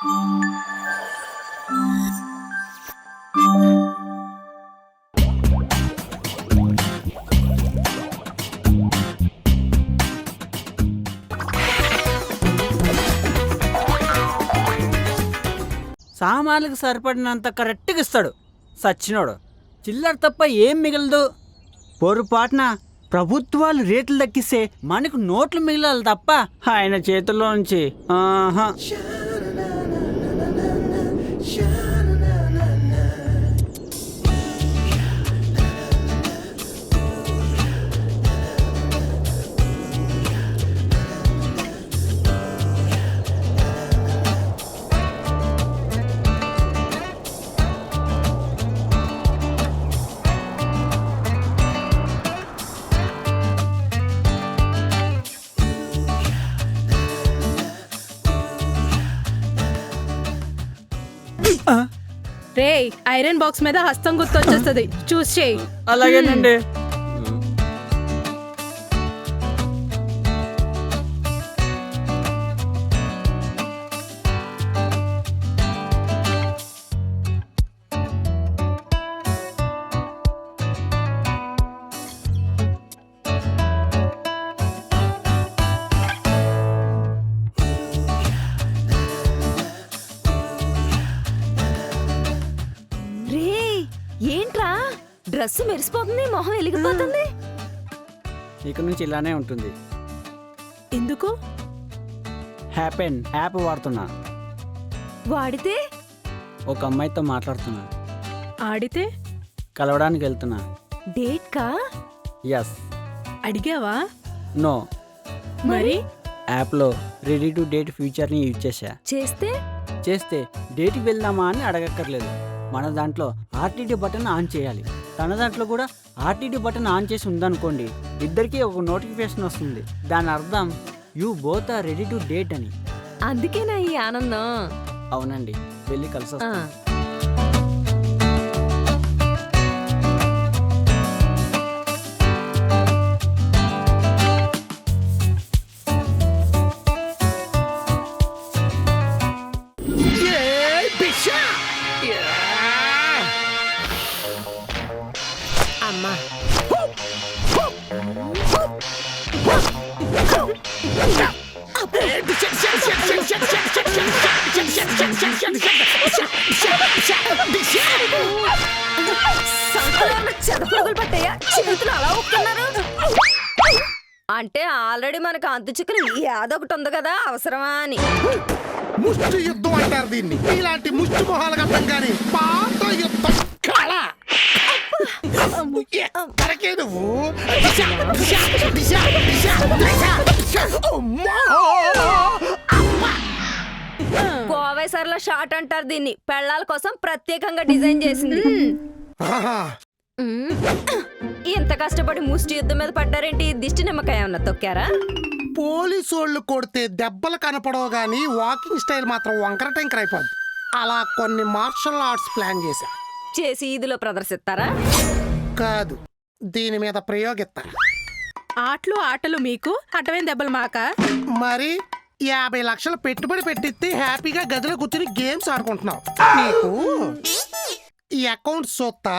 సామాన్లకు సరిపడినంత కరెక్ట్గా ఇస్తాడు సచ్చినోడు. చిల్లర తప్ప ఏం మిగలదు. పొరపాటున ప్రభుత్వాలు రేట్లు దక్కిస్తే మనకు నోట్లు మిగలాలి తప్ప ఆయన చేతుల్లో నుంచి ఆహా. రే ఐరన్ బాక్స్ మీద హస్తం గుర్తొచ్చేస్తుంది, చూస్ చేయి. అలాగేనండి. ఏంట్రా డ్రెస్ మెరిసిపోతుంది, మొహం వెలిగిపోతుంది. ఇక నుంచి ఇలానే ఉంటుంది. ఎందుకు? యాప్ వాడుతున్నా. వాడితే ఒక అమ్మాయితో మాట్లాడుతున్నా. ఆడితే కలవడానికి వెళ్తున్నా. డేట్ కా? ఎస్. అడిగావా? నో. మరి యాప్లో రెడీ టు డేట్ ఫీచర్ని యూజ్ చేస్తే డేట్కి వెళ్దామా అని అడగక్కర్లేదు. మన దాంట్లో ఆర్టీడీ బటన్ ఆన్ చేయాలి. తన దాంట్లో కూడా ఆర్టీడీ బటన్ ఆన్ చేసి ఉందనుకోండి, ఇద్దరికి ఒక నోటిఫికేషన్ వస్తుంది. దాని అర్థం you both are ready to date అని. అందుకేనా ఈ ఆనందం? అవునండి, వెళ్ళి కలిసి వస్తాం. చెదపురుగులు పట్టాయా? చేతులు అలా ఊపుతున్నారు అంటే ఆల్రెడీ మనకు అంతు చిక్కులు ఏదొకటి ఉంది కదా, అవసరమా అని. ముష్టి యుద్ధం అంటారు దీన్ని. ఇలాంటి ముష్టి మొహాలకు అర్థం కాని పాత యుద్ధం కళ. ఎక్కడికే నువ్వు? గోవేసర్ల షాట్ అంటారు దీన్ని. పెళ్ళాల కోసం ప్రత్యేకంగా డిజైన్ చేసింది. ఇంత కష్టపడి ముష్టి యుద్ధం మీద పడ్డారేంటి? దిష్టి నిమ్మకాయ ఏమన్నా తొక్కారా? పోలీసోళ్ళు కొడితే దెబ్బలు కనపడవు గాని వాకింగ్ స్టైల్ మాత్రం వంకర టెంకర్ అయిపోద్ది. అలా కొన్ని మార్షల్ ఆర్ట్స్ ప్లాన్ చేసి ఇదిలో ప్రదర్శిస్తారా? కాదు, దీని మీద ప్రయోగిస్తా. ఆటలు మీకు, అటవేం దెబ్బలు మాక. మరి 50 లక్షలు పెట్టుబడి పెట్టిస్తే హ్యాపీగా గదిలో కూర్చుని గేమ్స్ ఆడుకుంటున్నావు. నీకు ఈ అకౌంట్ సొత్తా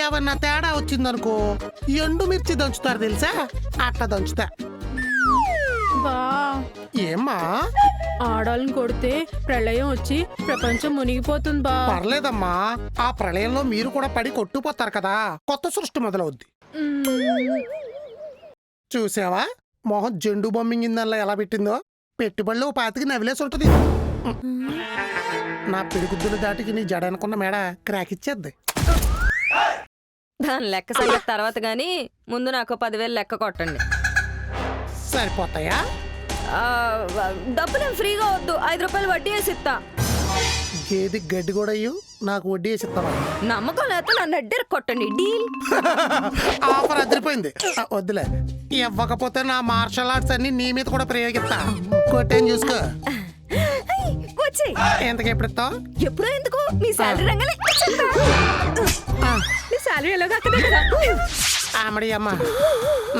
ఏమన్నా తేడా వచ్చిందనుకో, ఎండు మిర్చి దంచుతారు తెలుసా, అట్లా దంచుతా. ఏమ్మా, ఆడాలని కొడితే ప్రళయం వచ్చి ప్రపంచం మునిగిపోతుంది బా. పర్లేదమ్మా, ఆ ప్రళయంలో మీరు కూడా పడి కొట్టుపోతారు కదా, కొత్త సృష్టి మొదలవుద్ది. చూసావా మొహం జెండు బొమ్మింగిందల్లా ఎలా పెట్టిందో? పెట్టుబడిలో 25కి నవిలేసి ఉంటది. నా పిడిగుద్దుల దాటికి నీ జడ అనుకున్న మేడ క్రాక్ ఇచ్చేద్ది. దాని లెక్క సంగతి తర్వాత గాని ముందు నాకు 10,000 లెక్క కొట్టండి. సరిపోతాయా? డబ్బులేం ఫ్రీగా వద్దు, 5 రూపాయలు వడ్డీ వేసి ఇస్తా. గేది గడ్డి కూడా అయ్యు, నాకు వడ్డీ వేసి ఇస్తావా? నమ్మకం లేకపోతే నన్ను అడ్డర్ కొట్టండి, డీల్. ఆఫర్ అదిరిపోయింది. వద్దులే, ఇవ్వకపోతే నా మార్షల్ ఆర్ట్స్ అన్ని నీ మీద కూడా ప్రయోగిస్తా. కొట్టేం చూసుకో. ఎంతకి ఎప్పుడు ఇస్తావు? ఎప్పుడో ఎందుకు, నీ శాలరీ రంగలే. నీ శాలరీ ఎలాగో అక్కడే కదా. ఆమడి అమ్మ,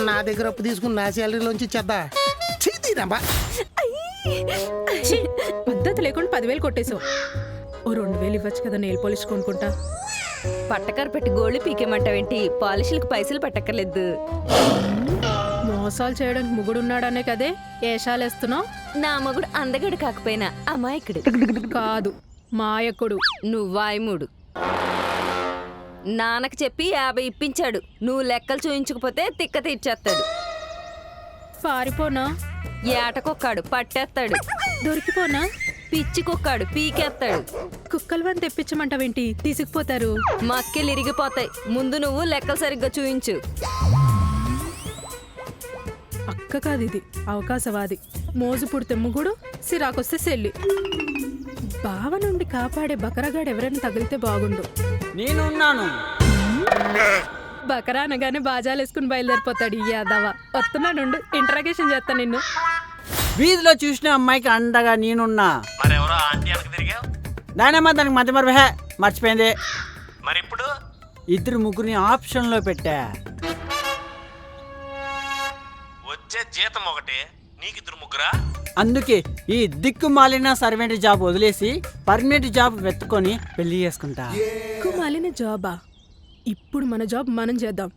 నా దగ్గర అప్పు తీసుకుని నా శాలరీలోంచి ఇచ్చేద్దా? పద్ధతి సంగతి లేకుండా 10,000 కొట్టేశావు. ఓ 2,000 ఇవ్వచ్చు కదా నెయిల్ పాలిష్ కొనుక్కుంటా. పట్టకర పెట్టి గోళ్ళు పీకేమంటావేంటి? పాలిష్లకు పైసలు పెట్టక్కర్లేదు. మోసాలు చేయడానికి ముగుడున్నాడనే కదే ఏషాలేస్తున్నావు. నా మగుడు అందగడు కాకపోయినా అమాయకుడు కాదు మాయకుడు. నువ్వాయిముడు. నాన్నకు చెప్పి 50 ఇప్పించాడు. నువ్వు లెక్కలు చూయించకపోతే తిక్క తీర్చేస్తాడు. పారిపోనా? ఏటకొక్కాడు పట్టేస్తాడు. దొరికిపోనా? పిచ్చి కుక్కాడు పీకేస్తాడు. కుక్కలు వని తెప్పించమంటావేంటి? తీసుకుపోతారు. మక్కెలు ఇరిగిపోతాయి. ముందు నువ్వు లెక్కలు సరిగ్గా చూయించు. అక్క కాదు ఇది, అవకాశవాది. మోజు పుడితే ముగుడు, సిరాకొస్తే సెల్లి. బావ నుండి కాపాడే బకరగాడు ఎవరైనా తగిలితే బాగుండు. నేనున్నాను. బకరా అనగానే బాజాలు వేసుకుని బయలుదేరిపోతాడు ఈ యాదవ. వస్తున్నానుండు, ఇంటరాగేషన్ చేస్తా నిన్ను. వీధిలో చూసిన అమ్మాయికి అండగా నేనున్నా. మరెవరో ఆంటీ వెనక తిరిగావు. దానమ్మ దానికి మధ్య మర్చిపోయింది. మరి ఇప్పుడు 2-3 ఆప్షన్లో పెట్టా. వచ్చే జీతం ఒకటి, నీకు 2-3. అందుకే ఈ దిక్కుమాలిన సర్వెంట్ జాబ్ వదిలేసి పర్మనెంట్ జాబ్ వెతుకొని పెళ్లి చేసుకుంటా. మాలిన జాబా? ఇప్పుడు మన జాబ్ మనం చేద్దాం.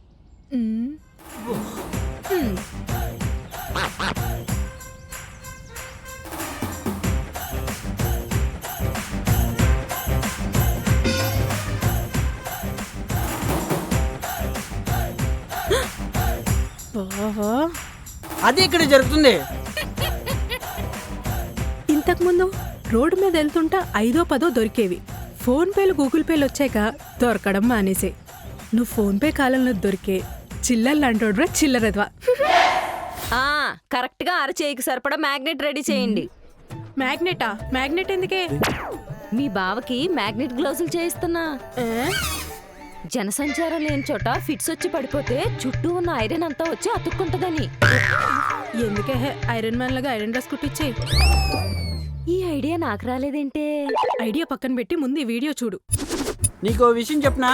అది ఇక్కడ జరుగుతుంది. ఇంతకుముందు రోడ్డు మీద వెళ్తుంటా 5-10 దొరికేవి. ఫోన్ పేలు గూగుల్ పేలు వచ్చాక దొరకడం మానేసే. నువ్వు ఫోన్ పే కాలంలో దొరికే చిల్లర్లాంటోడ్రా చిల్లరద్వా. కరెక్ట్ గా అరచేయికి సరిపడా మ్యాగ్నెట్ రెడీ చేయండి. మ్యాగ్నెటా? మ్యాగ్నెట్ ఎందుకే? మీ బావకి మ్యాగ్నెట్ గ్లౌజులు చేయిస్తున్నా. జనసంచారం లేని చోట ఫిట్స్ వచ్చి పడిపోతే చుట్టూ ఉన్న ఐరన్ అంతా వచ్చి అతుక్కుంటదని. ఎందుకే ఐరన్ మ్యాన్ లాగా ఐరన్ డ్రెస్ కుట్టించే. ఈ ఐడియా నాకు రాలేదేంటే? ఐడియా పక్కన పెట్టి ముందు ఈ వీడియో చూడు. నీకో విషయం చెప్పనా?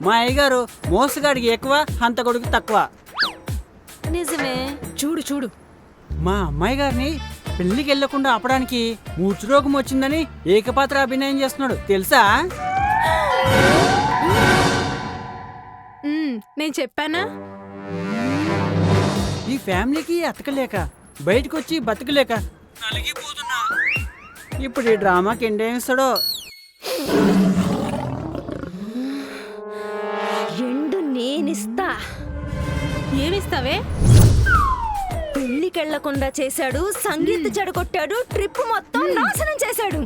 మా అయ్యగారు మోసగాడికి ఎక్కువ, హంతకుడికి తక్కువ. నిజమే. చూడు చూడు. మా అమ్మాయి గారిని పెళ్లికి వెళ్లకుండా ఆపడానికి మూర్ఛరోగం వచ్చిందని ఏకపాత్ర అభినయం చేస్తున్నాడు తెలుసా? నేను చెప్పానా? ఈ ఫ్యామిలీకి అతకలేక బయటకొచ్చి బతకలేక నలిగిపోతున్నా. ఇప్పుడు ఈ డ్రామాకి ఎండేస్తాడో. ఎండు నేనిస్తా. ఏమిస్తావే? పెళ్లికెళ్లకుండా చేశాడు, సంగీత్ చెడగొట్టాడు, ట్రిప్ మొత్తం నాశనం చేశాడు.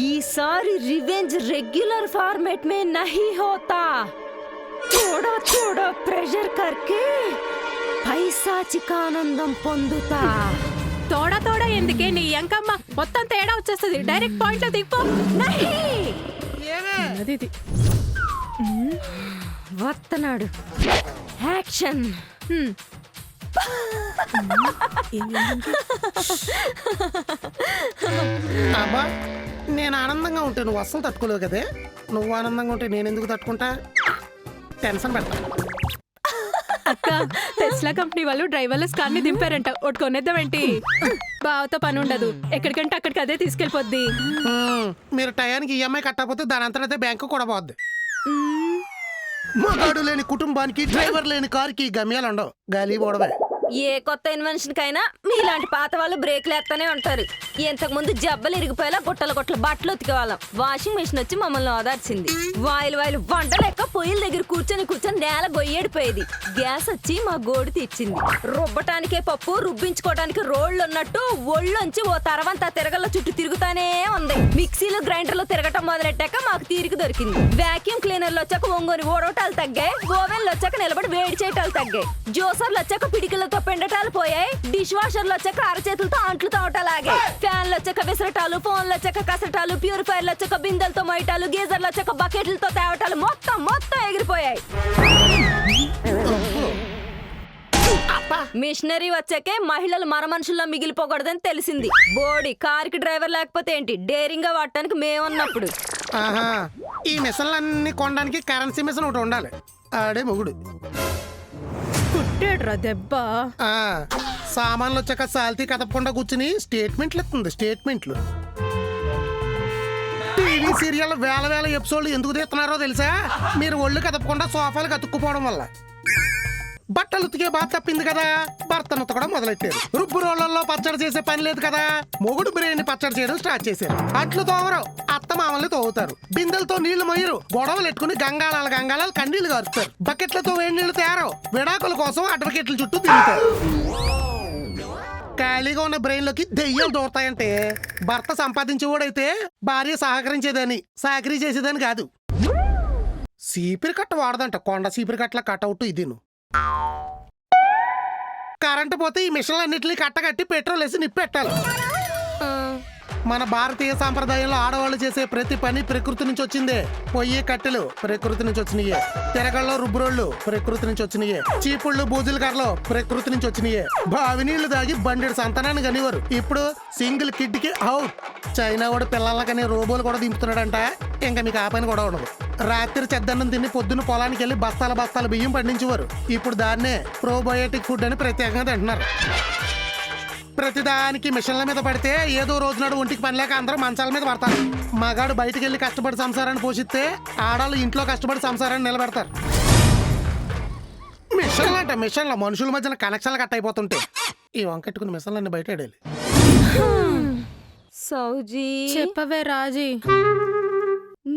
ఈసారి రివెంజ్ రెగ్యులర్ ఫార్మేట్ మే నహీ హోతా. थोड़ा थोड़ा ప్రెషర్ करके పైశాచిక ఆనందం పొందుతా. తోడా తోడా ఎందుకే నీ ఎంకమ్మ? మొత్తం తేడా వచ్చేస్తుంది. డైరెక్ట్ పాయింట్ లో దిగిపో. వస్తున్నాడు. యాక్షన్. అబ్బా, నేను ఆనందంగా ఉంటే నువ్వు అస్సలు తట్టుకోలేవు కదే. నువ్వు ఆనందంగా ఉంటే నేను ఎందుకు తట్టుకుంటా? టెన్షన్ పెడతా. అక్క, టెస్లా కంపెనీ వాళ్ళు డ్రైవర్లెస్ కార్ ని దింపారంట. ఒకటి కొనేద్దామేంటి? బావతో పని ఉండదు, ఎక్కడికంటే అక్కడికి అదే తీసుకెళ్ళిపోద్ది. మీరు టయానికి ఈఎంఐ కట్టకపోతే దాని అంతటా బ్యాంకు కూడా పోద్ది. మగాడు లేని కుటుంబానికి డ్రైవర్ లేని కారుకి గమ్యాలు ఉండవు, గాలి పోవడమే. ఏ కొత్త ఇన్వెన్షన్ కైనా మీలాంటి పాత వాళ్ళు బ్రేక్లు ఎత్తనే ఉంటారు. ఇంతకు ముందు జబ్బలు ఇరిగిపోయేలా గుట్టల గుట్టల బట్టలు ఉతికేవాళ్ళం. వాషింగ్ మెషిన్ వచ్చి మమ్మల్ని ఓదార్చింది. వాయిలు వంట లెక్క పొయ్యిల దగ్గర కూర్చొని నేల గొయ్యేడిపోయేది. గ్యాస్ వచ్చి మా గోడు తీర్చింది. రుబ్బటానికే పప్పు, రుబ్బించుకోవడానికి రోళ్లు ఉన్నట్టు ఒళ్ళొంచి ఓ తరవంతా తిరగల్లో చుట్టూ తిరుగుతానే ఉంది. మిక్సీలు గ్రైండర్లు తిరగటం మొదలెట్టాక మాకు తీరిక దొరికింది. వాక్యూమ్ క్లీనర్లు వచ్చాక ఒంగోని ఓడవటాలు తగ్గాయి. ఓవెన్లు వచ్చాక నిలబడి వేడి చేయటాలు తగ్గాయి. జ్యూసర్లు వచ్చాక పిడికిలతో పెండటాలు పోయాయి. డిష్ వాషర్లు వచ్చాక అరచేతులతో అంట్లు తోటలు ఆగాయి. ఫ్యాన్లు వచ్చాక విసరటాలు, ఫోన్లు వచ్చాక కసరటాలు, ప్యూరిఫైర్లు వచ్చాక బిందెలతో మొయటాలు, గీజర్లు వచ్చాక బకెట్లతో తేవటాలు మొత్తం ఎగిరిపోయాయి. మిషనరీ వచ్చాకే మహిళలు మనుషుల్లో మిగిలిపోకూడదని తెలిసింది. బోడి కారుకి డ్రైవర్ లేకపోతే ఏంటి, డేరింగ్ గా వాడటానికి మేమున్నప్పుడు. ఈ మిషన్లన్నీ కొనడానికి కరెన్సీ మిషన్ ఒకటి ఉండాలి. ఆడే మొగుడు కుట్టాడురా దెబ్బ. సామాన్లు వచ్చాక సాల్తీ కదపకుండా కూర్చుని స్టేట్మెంట్లు ఇస్తుంది. స్టేట్మెంట్లు ఈ సీరియల్ వేల వేల ఎపిసోడ్లు ఎందుకు తీస్తున్నారో తెలుసా? మీరు ఒళ్ళు కదపకుండా సోఫాలు కతుక్కుపోవడం వల్ల. బట్టలు ఉతికే బాధ తప్పింది కదా, భర్తను ఉతకడం మొదలెట్టారు. రుబ్బు రోళ్లలో పచ్చడి చేసే పని లేదు కదా, మొగుడు బిర్యానీ పచ్చడి చేయడం స్టార్ట్ చేశారు. అట్లు తోవరు, అత్త మామల్ని తోవుతారు. బిందెలతో నీళ్లు మొయ్యరు, గొడవలు ఎట్టుకుని గంగాళాలు కన్నీళ్లు గారుతారు. బకెట్లతో వేడి నీళ్లు తేరో, విడాకుల కోసం అడ్వకేట్ల చుట్టూ తిరుగుతారు. ఖాళీగా ఉన్న బ్రెయిన్ లోకి దెయ్యాలు దూరతాయంటే భర్త సంపాదించేవాడైతే భార్య సహకరించేదని, సాకరీ చేసేదని కాదు. సీపిరి కట్ట వాడదంట, కొండ సీపిరి కట్టల కట్అవుట్ ఇదిను. కరెంటు పోతే ఈ మిషన్లన్నింటినీ కట్టగట్టి పెట్రోల్ వేసి నిప్పెట్టాలి. మన భారతీయ సాంప్రదాయంలో ఆడవాళ్ళు చేసే ప్రతి పని ప్రకృతి నుంచి వచ్చిందే. పొయ్యి కట్టెలు ప్రకృతి నుంచి వచ్చినాయే, తిరగల్లో రుబ్బురోళ్ళు ప్రకృతి నుంచి వచ్చినాయే, చీపుళ్ళు బూజుల కర్రలు ప్రకృతి నుంచి వచ్చినాయే. బావి నీళ్లు దాగి బండెడు సంతానాన్ని కనివారు. ఇప్పుడు సింగిల్ కిడ్ కి అవుట్. చైనా వాడు పిల్లలకనే రోబోలు కూడా దింపుతున్నాడంట. ఇంకా మీకు ఆ పని కూడా ఉండదు. రాత్రి చెద్దన్నం తిని పొద్దున్న పొలానికి వెళ్ళి బస్తాల బియ్యం పండించేవారు. ఇప్పుడు దాన్నే ప్రోబయోటిక్ ఫుడ్ అని ప్రత్యేకంగా తింటున్నారు. ప్రతిదానికి మిషన్ల మీద పడితే ఏదో రోజునాడు ఒంటికి పని లేక అందరూ మంచాల మీద పడతారు. మగాడు బయటికి వెళ్ళి కష్టపడి సంసారాన్ని పోషిస్తే ఆడాళ్ళు ఇంట్లో కష్టపడి సంసారాన్ని నిలబెడతారు. మిషన్లు అంటే మిషన్ల మనుషుల మధ్యన కనెక్షన్లు కట్ అయిపోతుంటే ఈ వంకెట్టుకుని మిషన్లన్నీ బయట ఆడాలి. సౌజీ చెప్పవే రాజీ.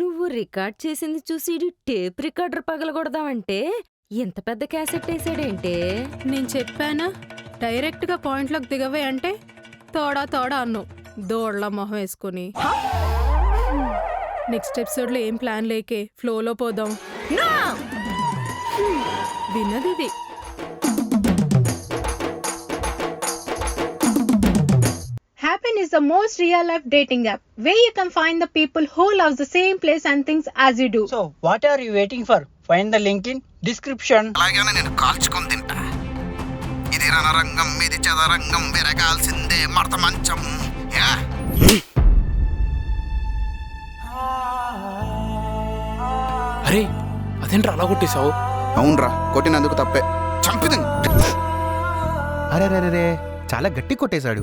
నువ్వు రికార్డ్ చేసింది చూసి ఈడు టేప్ రికార్డర్ పగలగొడదామంటే ఎంత పెద్ద క్యాసెట్ వేసాడేంటే? నేను చెప్పానా డైరెక్ట్ గా పాయింట్లోకి దిగవే అంటే తోడా అన్నావు దోడ్ల మొహం వేసుకుని. నెక్స్ట్ ఎపిసోడ్ లో ఏం ప్లాన్ లేకే ఫ్లోలో పోదాం. విన్నది Happen is the most real life dating app where you can find the people who love the same place and things as you do. So, what are you waiting for? Find the link in description. అలాగే నేను కాల్చుకొని తింటా. ఇది రణరంగం, ఇది చదరంగం, విరగాల్సిందే మడత మంచం. Yeah అరే అదేంట్రా అలా కొట్టేశావు? అవునరా, కొట్టినందుకు తప్పే. చంపిది. అరే చాలా గట్టి కొట్టేశాడు.